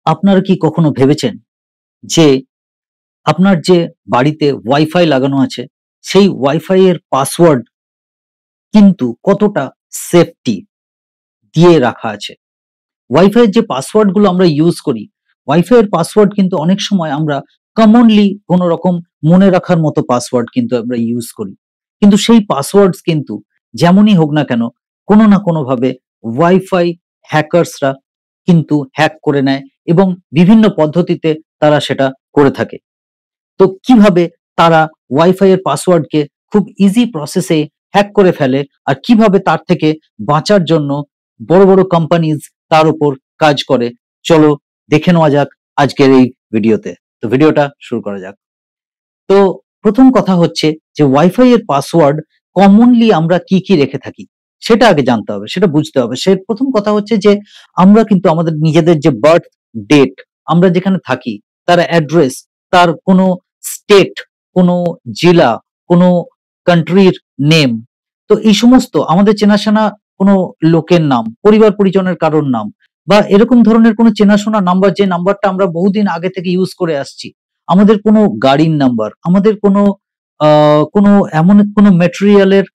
আপনারা কি কখনো ভেবেছেন যে আপনার যে বাড়িতে ওয়াইফাই লাগানো আছে সেই ওয়াইফাই এর পাসওয়ার্ড কিন্তু কতটা সেফটি দিয়ে রাখা আছে? ওয়াইফাই এর যে পাসওয়ার্ড গুলো আমরা ইউজ করি, ওয়াইফাই এর পাসওয়ার্ড কিন্তু অনেক সময় আমরা কমনলি কোন রকম মনে রাখার মতো পাসওয়ার্ড কিন্তু আমরা ইউজ করি। কিন্তু সেই পাসওয়ার্ডস কিন্তু যেমনই হোক না কেন, কোনো না কোনোভাবে ওয়াইফাই হ্যাকার্সরা কিন্তু হ্যাক করে নেয় এবং বিভিন্ন পদ্ধতিতে তারা সেটা করে থাকে। তো কিভাবে তারা ওয়াইফাই এর পাসওয়ার্ডকে খুব ইজি প্রসেসে হ্যাক করে ফেলে আর কিভাবে তার থেকে বাঁচার জন্য বড় বড় কোম্পানিজ তার উপর কাজ করে, চলো দেখে নেওয়া যাক আজকের এই ভিডিওতে। তো ভিডিওটা শুরু করা যাক। তো প্রথম কথা হচ্ছে যে ওয়াইফাই এর পাসওয়ার্ড কমনলি আমরা কি কি রেখে থাকি সেটা আগে জানতে হবে, সেটা বুঝতে হবে। সে প্রথম কথা হচ্ছে যে আমরা কিন্তু আমাদের নিজেদের যে বার্থ ডেট, আমরা যেখানে থাকি তার অ্যাড্রেস, তার কোনো স্টেট, কোনো জেলা, কোনো কান্ট্রির নেম, তো এই সমস্ত আমাদের চেনাশোনা কোনো লোকের নাম, পরিবার পরিজনের কারোর নাম বা এরকম ধরনের কোনো চেনাশোনা নাম্বার, যে নাম্বারটা আমরা বহুদিন আগে থেকে ইউজ করে আসছি, আমাদের কোনো গাড়ির নাম্বার, আমাদের কোনো এমন কোনো ম্যাটেরিয়ালের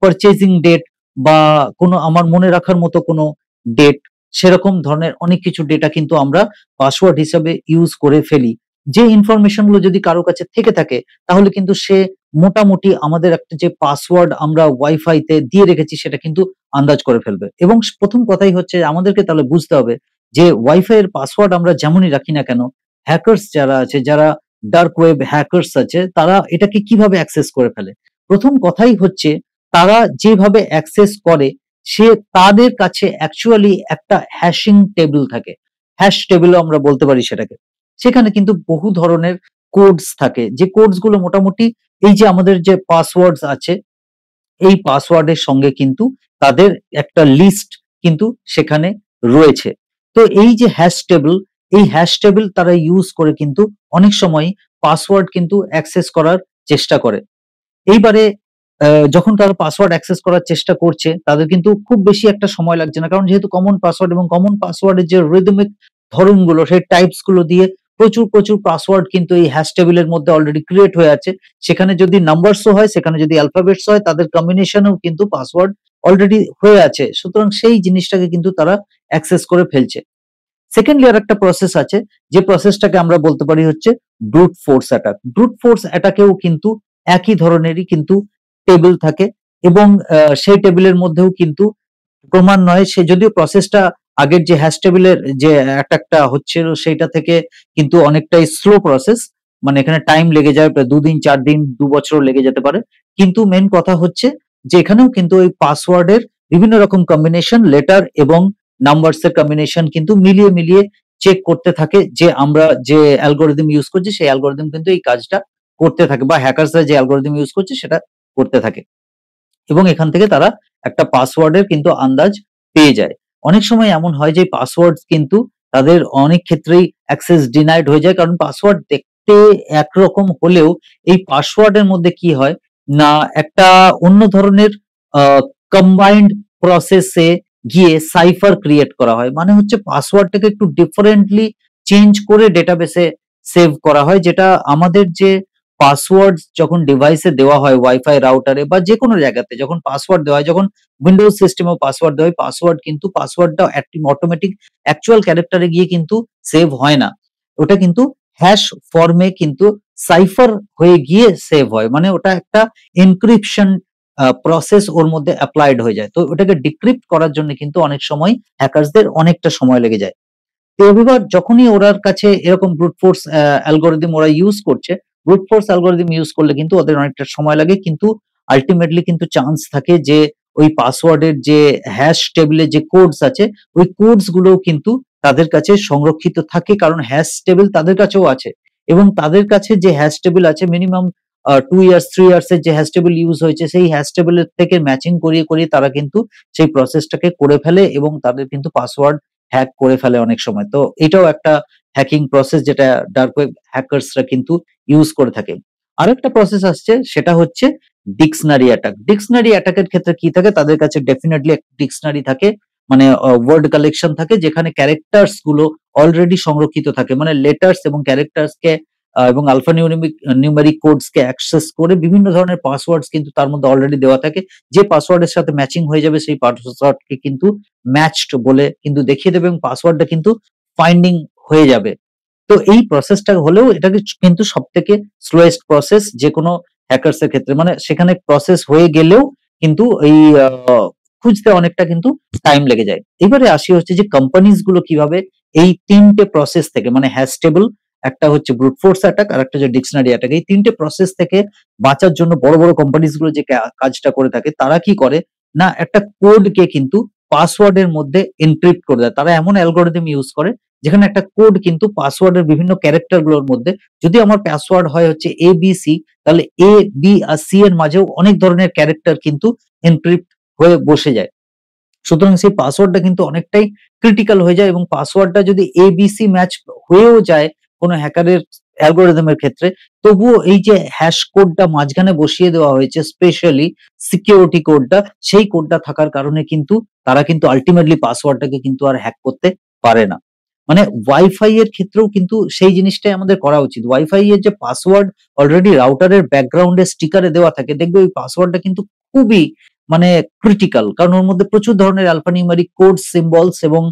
পারচেজিং ডেট বা কোনো আমার মনে রাখার মতো কোনো ডেট, সেরকম ধরনের অনেক কিছু ডেটা কিন্তু আমরা পাসওয়ার্ড হিসাবে ইউজ করে ফেলি। যে ইনফরমেশন গুলো যদি কারো কাছে থেকে থাকে তাহলে কিন্তু সে মোটামুটি আমাদের একটা যে পাসওয়ার্ড আমরা ওয়াইফাই তে দিয়ে রেখেছি সেটা কিন্তু আন্দাজ করে ফেলবে। এবং প্রথম কথাই হচ্ছে আমাদেরকে তাহলে বুঝতে হবে যে ওয়াইফাই এর পাসওয়ার্ড আমরা যেমনই রাখি না কেন, হ্যাকার্স যারা আছে, যারা ডার্ক ওয়েব হ্যাকার্স আছে, তারা এটাকে কিভাবে অ্যাক্সেস করে ফেলে। প্রথম কথাই হচ্ছে তারা যেভাবে অ্যাক্সেস করে, সে তাদের কাছে অ্যাকচুয়ালি একটা হ্যাশিং টেবিল থাকে, হ্যাশ টেবিলও আমরা বলতে পারি সেটাকে। সেখানে কিন্তু বহু ধরনের কোডস থাকে, যে কোডস গুলো মোটামুটি এই যে আমাদের যে পাসওয়ার্ডস আছে এই পাসওয়ার্ডের সঙ্গে কিন্তু তাদের একটা লিস্ট কিন্তু সেখানে রয়েছে। তো এই যে হ্যাশ টেবিল, এই হ্যাশ টেবিল তারা ইউজ করে কিন্তু অনেক সময় পাসওয়ার্ড কিন্তু অ্যাক্সেস করার চেষ্টা করে। এইবারে যখন তারা পাসওয়ার্ড অ্যাক্সেস করার চেষ্টা করছে তাদের কিন্তু খুব বেশি একটা সময় লাগছে না, কারণ যেহেতু কমন পাসওয়ার্ড এবং কমন পাসওয়ার্ডের যে রিদমিক ধরনগুলো, সেই টাইপস গুলো দিয়ে প্রচুর প্রচুর পাসওয়ার্ড কিন্তু এই হ্যাশ টেবিলের মধ্যে অলরেডি ক্রিয়েট হয়ে আছে। সেখানে যদি নাম্বারসও হয়, সেখানে যদি অ্যালফাবেটস হয়, তাদের কম্বিনেশনেও কিন্তু পাসওয়ার্ড অলরেডি হয়ে আছে। সুতরাং সেই জিনিসটাকে কিন্তু তারা অ্যাক্সেস করে ফেলছে। সেকেন্ডলি আরেকটা প্রসেস আছে, যে প্রসেসটাকে আমরা বলতে পারি হচ্ছে brute force attack. Brute force অ্যাটাকেও কিন্তু একই ধরনেরই কিন্তু টেবিল থাকে এবং সেই টেবিলের মধ্যেও কিন্তু ক্রমান্বয়ে, সে যদিও প্রসেসটা আগের যে হ্যাশ টেবিলের যে অ্যাটাকটা হচ্ছিল সেইটা থেকে কিন্তু অনেকটাই স্লো প্রসেস, মানে এখানে টাইম লেগে যায় প্রায় 2 দিন 4 দিন 2 বছরও লেগে যেতে পারে। কিন্তু মেন কথা হচ্ছে যে এখানেও কিন্তু ওই পাসওয়ার্ডের বিভিন্ন রকম কম্বিনেশন, লেটার এবং নাম্বারস এর কম্বিনেশন কিন্তু মিলিয়ে মিলিয়ে চেক করতে থাকে, যে আমরা যে অ্যালগরিদম ইউজ করছি সেই অ্যালগরিদম কিন্তু এই কাজটা করতে থাকে, বা হ্যাকারসরা যে অ্যালগরিদম ইউজ করছে সেটা করতে থাকে। এবং এখান থেকে তারা একটা পাসওয়ার্ডের কিন্তু আন্দাজ পেয়ে যায়। অনেক সময় এমন হয় যে পাসওয়ার্ড কিন্তু তাদের অনেক ক্ষেত্রেই অ্যাক্সেস ডিনাইড হয়ে যায়, কারণ পাসওয়ার্ড দেখতে একরকম হলেও এই পাসওয়ার্ডের মধ্যে কি হয় না, একটা অন্য ধরনের কম্বাইন্ড প্রসেসে গিয়ে সাইফার ক্রিয়েট করা হয়। মানে হচ্ছে পাসওয়ার্ডটাকে একটু ডিফারেন্টলি চেঞ্জ করে ডেটাবেসে সেভ করা হয়, যেটা আমাদের যে পাসওয়ার্ড যখন ডিভাইসে দেওয়া হয়, ওয়াইফাই রাউটারে বা যে কোনো জায়গাতে যখন পাসওয়ার্ড দেওয়া হয়, যখন উইন্ডোজ সিস্টেমেও পাসওয়ার্ড দেওয়া হয়, পাসওয়ার্ড কিন্তু পাসওয়ার্ডটা অটোমেটিক অ্যাকচুয়াল ক্যারেক্টারে গিয়ে কিন্তু সেভ হয় না। ওটা কিন্তু হ্যাশ ফর্মে কিন্তু সাইফার হয়ে গিয়ে সেভ হয়, মানে ওটা একটা এনক্রিপশন প্রসেস ওর মধ্যে অ্যাপ্লাইড হয়ে যায়। তো ওটাকে ডিক্রিপ্ট করার জন্য কিন্তু অনেক সময় হ্যাকারসদের অনেকটা সময় লেগে যায়। তো এবার যখনই ওরার কাছে এরকম ব্রুট ফোর্স অ্যালগরিদম ওরা ইউজ করছে, ব্রুট ফোর্স অ্যালগরিদম ইউজ করলে কিন্তু ওদের অনেকটা সময় লাগে, কিন্তু আলটিমেটলি কিন্তু চান্স থাকে যে ওই পাসওয়ার্ডের যে হ্যাশ টেবিলে যে কোডস আছে, ওই কোডস গুলোও কিন্তু তাদের কাছে সংরক্ষিত থাকে, কারণ হ্যাশ টেবিল তাদের কাছেও আছে এবং তাদের কাছে যে হ্যাশ টেবিল আছে মিনিমাম 2 ইয়ার্স 3 ইয়ার্স এর যে হ্যাশ টেবিল ইউজ হয়েছে, সেই হ্যাশ টেবিলের থেকে ম্যাচিং করিয়ে করিয়ে তারা কিন্তু সেই প্রসেসটাকে করে ফেলে এবং তাদের কিন্তু পাসওয়ার্ড হ্যাক করে ফেলে অনেক সময়। তো এটাও একটা হ্যাকিং প্রসেস, যেটা ডার্ক ওয়েব হ্যাকার্সরা কিন্তু ইউজ করে থাকে। আরেকটা প্রসেস আসছে, সেটা হচ্ছে ডিকশনারি অ্যাটাক। ডিকশনারি অ্যাটাকের ক্ষেত্রে কি থাকে, তাদের কাছে ডেফিনেটলি একটা ডিকশনারি থাকে মানে ওয়ার্ড কালেকশন থাকে যেখানে ক্যারেক্টার্স গুলো অলরেডি সংরক্ষিত থাকে, মানে লেটার্স এবং ক্যারেক্টার্স কে এবং আলফা নিউমেরিক কোডস কে অ্যাক্সেস করে বিভিন্ন ধরনের পাসওয়ার্ডস কিন্তু তার মধ্যে অলরেডি দেওয়া থাকে। যে পাসওয়ার্ডের সাথে ম্যাচিং হয়ে যাবে সেই পাসওয়ার্ডকে কিন্তু ম্যাচড বলে কিন্তু দেখিয়ে দেবে এবং পাসওয়ার্ডটা কিন্তু ফাইন্ডিং হয়ে যাবে। তো এই প্রসেসটা হলেও এটাকে কিন্তু সবথেকে স্লোয়েস্ট প্রসেস যেকোনো হ্যাকার্স এর ক্ষেত্রে, মানে সেখানে প্রসেস হয়ে গেলেও কিন্তু এই খুঁজতে অনেকটা কিন্তু টাইম লেগে যায়। এবারে আসি হচ্ছে যে কোম্পানিজ গুলো কিভাবে এই ৩ টে প্রসেস থেকে, মানে হ্যাশ টেবল, একটা হচ্ছে ব্রুট ফোর্স অ্যাটাক আর একটা হচ্ছে ডিকশনারি অ্যাটাক, এই ৩ টে প্রসেস থেকে বাঁচার জন্য বড়, বড় কোম্পানিজ গুলো যে কাজটা করে থাকে তারা কি করে না, একটা কোডকে কিন্তু পাসওয়ার্ডের মধ্যে এনক্রিপ্ট করে দেয়। তারা এমন অ্যালগরিদম ইউজ করে যেখানে একটা কোড কিন্তু পাসওয়ার্ডের বিভিন্ন ক্যারেক্টার গুলোর মধ্যে, যদি আমার পাসওয়ার্ড হয় হচ্ছে ABC, তাহলে A, B আর C এর মাঝেও অনেক ধরনের ক্যারেক্টার কিন্তু এনক্রিপ্ট হয়ে বসে যায়। সুতরাং সেই পাসওয়ার্ডটা কিন্তু অনেকটাই ক্রিটিক্যাল হয়ে যায় এবং পাসওয়ার্ডটা যদি ABC ম্যাচ হয়েও যায় কোনো হ্যাকারের অ্যালগরিদমের ক্ষেত্রে, তবুও এই যে হ্যাশ কোডটা মাঝখানে বসিয়ে দেওয়া হয়েছে স্পেশালি সিকিউরিটি কোডটা, সেই কোডটা থাকার কারণে কিন্তু তারা কিন্তু আল্টিমেটলি পাসওয়ার্ডটাকে কিন্তু আর হ্যাক করতে পারে না। মানে ওয়াইফাই এর ক্ষেত্রেও কিন্তু সেই জিনিসটাই আমাদের করা উচিত। ওয়াইফাই এর যে পাসওয়ার্ড অলরেডি রাউটারের ব্যাকগ্রাউন্ডে স্টিকারে দেওয়া থাকে, দেখবে ওই পাসওয়ার্ডটা কিন্তু খুবই মানে ক্রিটিক্যাল, কারণ ওর মধ্যে প্রচুর ধরনের অ্যালফানিউমেরিক কোড, সিম্বলস এবং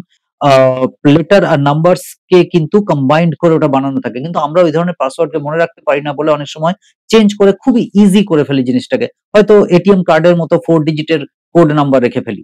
লেটার আর নাম্বারস কে কিন্তু কম্বাইন্ড করে ওটা বানানো থাকে। কিন্তু আমরা ওই ধরনের পাসওয়ার্ডকে মনে রাখতে পারি না বলে অনেক সময় চেঞ্জ করে খুবই ইজি করে ফেলি জিনিসটাকে। হয়তো এটিএম কার্ডের মতো 4 ডিজিটের কোড নাম্বার রেখে ফেলি,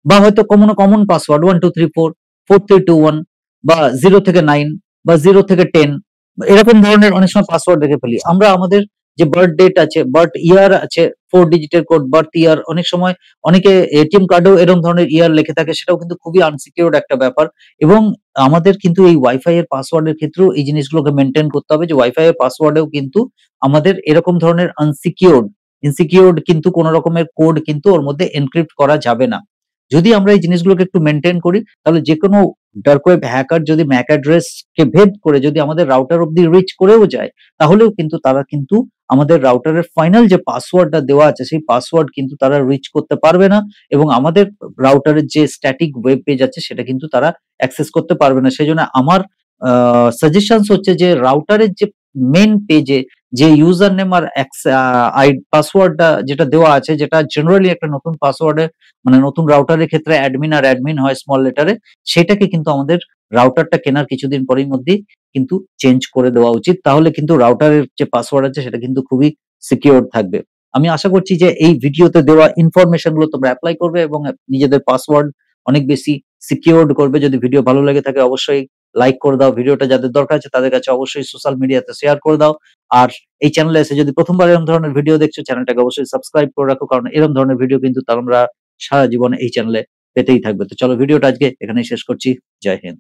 বা হয়তো কমন পাসওয়ার্ড 1 2 3 4 4 3 2 1 বা 0 থেকে 9 বা 0 থেকে 10, এরকম ধরনের অনেক সময় পাসওয়ার্ড রেখে ফেলি। আমরা আমাদের যে বার্থ ডেট আছে, বার্থ ইয়ার আছে, 4 ডিজিটের কোড বার্থ ইয়ার, অনেক সময় অনেকে এটিএম কার্ডেও এরকম ধরনের ইয়ার লেখে থাকে, সেটাও কিন্তু খুবই আনসিকিউরড একটা ব্যাপার। এবং আমাদের কিন্তু এই ওয়াইফাই এর পাসওয়ার্ডের ক্ষেত্রেও এই জিনিসগুলোকে মেইনটেইন করতে হবে যে ওয়াইফাই এর পাসওয়ার্ডেও কিন্তু আমাদের এরকম ধরনের ইনসিকিউরড কিন্তু কোন রকমের কোড কিন্তু ওর মধ্যে এনক্রিপ্ট করা যাবে না। যদি আমরা এই জিনিসগুলোকে একটু মেইনটেইন করি, তাহলে যেকোনো ডার্ক ওয়েব হ্যাকার যদি ম্যাক অ্যাড্রেস কে ভেদ করে যদি আমাদের রাউটার অব্দি রিচ করেও যায়, তাহলেও কিন্তু তারা কিন্তু আমাদের রাউটারের ফাইনাল যে পাসওয়ার্ডটা দেওয়া আছে সেই পাসওয়ার্ড কিন্তু তারা রিচ করতে পারবে না এবং আমাদের রাউটারের যে স্ট্যাটিক ওয়েব পেজ আছে সেটা কিন্তু তারা অ্যাক্সেস করতে পারবে না। সেজন্য আমার সাজেশনস হচ্ছে যে রাউটারের যে মেইন পেজে যে ইউজার নেম আর পাসওয়ার্ডটা যেটা দেওয়া আছে, যেটা জেনারেলি একটা নতুন পাসওয়ার্ডের, মানে নতুন রাউটারের ক্ষেত্রে অ্যাডমিন হয় স্মল লেটারে, সেটাকে কিন্তু আমাদের রাউটারটা কেনার কিছুদিন পরেই মধ্যেই কিন্তু চেঞ্জ করে দেওয়া উচিত। তাহলে কিন্তু রাউটারের যে পাসওয়ার্ড আছে সেটা কিন্তু খুবই সিকিউর থাকবে। আমি আশা করছি যে এই ভিডিওতে দেওয়া ইনফরমেশন গুলো তোমরা এপ্লাই করবে এবং নিজেদের পাসওয়ার্ড অনেক বেশি সিকিউরড করবে। যদি ভিডিও ভালো লেগে থাকে অবশ্যই লাইক করে দাও। ভিডিওটা যাদের দরকার আছে তাদের কাছে অবশ্যই সোশ্যাল মিডিয়াতে শেয়ার করে দাও। আর এই চ্যানেলে এসে যদি প্রথমবার এরকম ধরনের ভিডিও দেখছো, চ্যানেলটাকে অবশ্যই সাবস্ক্রাইব করে রাখো, কারণ এরকম ধরনের ভিডিও কিন্তু তোমরা সারা জীবন এই চ্যানেলে পেতেই থাকবে। তো চলো ভিডিওটা আজকে এখানেই শেষ করছি। জয় হিন্দ।